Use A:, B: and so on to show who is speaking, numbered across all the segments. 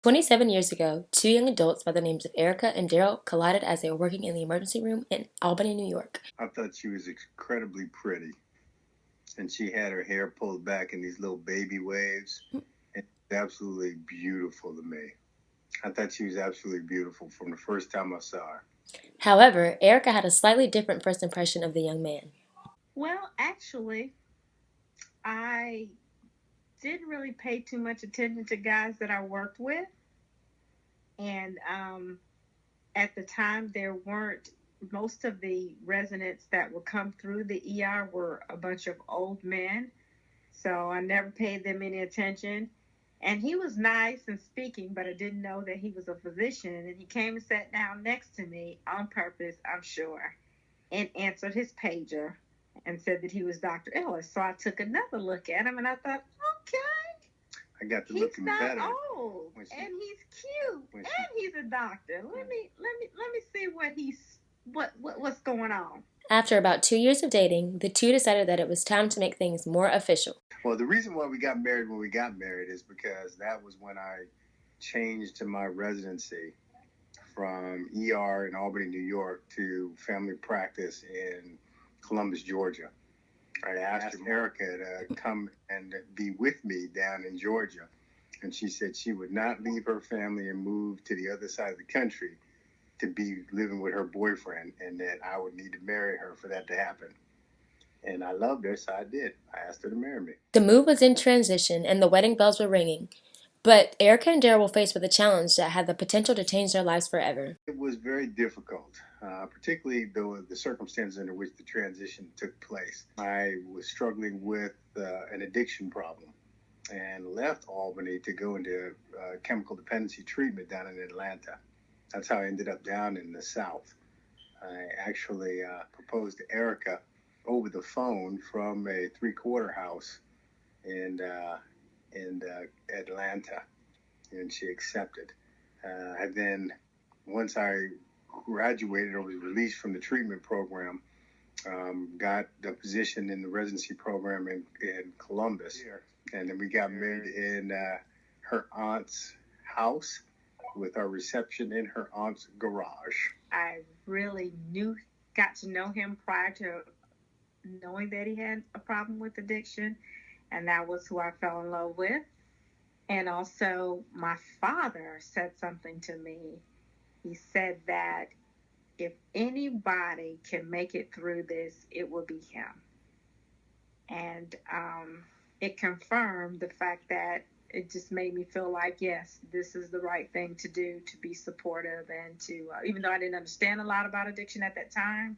A: 27 years ago, two young adults by the names of Erica and Daryl collided as they were working in the emergency room in Albany, New York.
B: I thought she was incredibly pretty, and she had her hair pulled back in these little baby waves. It's absolutely beautiful to me. I thought she was absolutely beautiful from the first time I saw her.
A: However, Erica had a slightly different first impression of the young man.
C: Well, actually, I didn't really pay too much attention to guys that I worked with. And at the time, there weren't, most of the residents that would come through the ER were a bunch of old men. So I never paid them any attention. And he was nice and speaking, but I didn't know that he was a physician. And he came and sat down next to me on purpose, I'm sure, and answered his pager and said that he was Dr. Ellis. So I took another look at him and I thought, okay,
B: I got to
C: he's
B: look
C: not
B: better.
C: old, and he's cute, and he's a doctor. Let me see what's going on.
A: After about 2 years of dating, the two decided that it was time to make things more official.
B: Well, the reason why we got married when we got married is because that was when I changed to my residency from ER in Albany, New York to family practice in Columbus, Georgia. I asked Erica to come and be with me down in Georgia. And she said she would not leave her family and move to the other side of the country to be living with her boyfriend, and that I would need to marry her for that to happen. And I loved her, so I did. I asked her to marry me.
A: The move was in transition and the wedding bells were ringing. But Erica and Daryl were faced with a challenge that had the potential to change their lives forever.
B: It was very difficult, particularly the circumstances under which the transition took place. I was struggling with an addiction problem and left Albany to go into chemical dependency treatment down in Atlanta. That's how I ended up down in the South. I actually proposed to Erica over the phone from a three-quarter house in Atlanta, and she accepted. And then once I graduated or was released from the treatment program, got a position in the residency program in Columbus. And then we got married in her aunt's house with our reception in her aunt's garage.
C: I really got to know him prior to knowing that he had a problem with addiction, and that was who I fell in love with. And also, my father said something to me. He said that if anybody can make it through this, it will be him. And it confirmed the fact that it just made me feel like, yes, this is the right thing to do, to be supportive and to, even though I didn't understand a lot about addiction at that time,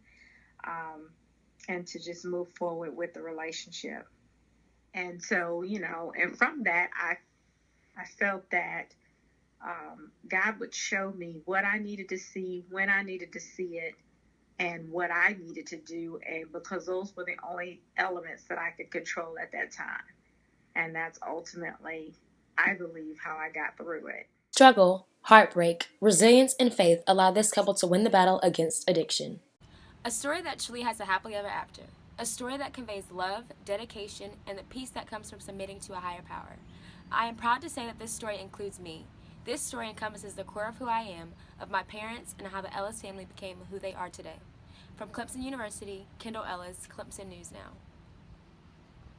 C: and to just move forward with the relationship. And so, and from that, I felt that God would show me what I needed to see, when I needed to see it, and what I needed to do, and because those were the only elements that I could control at that time. And that's ultimately, I believe, how I got through it.
A: Struggle, heartbreak, resilience, and faith allowed this couple to win the battle against addiction.
D: A story that truly has a happily ever after. A story that conveys love, dedication, and the peace that comes from submitting to a higher power. I am proud to say that this story includes me. This story encompasses the core of who I am, of my parents, and how the Ellis family became who they are today. From Clemson University, Kendall Ellis, Clemson News Now.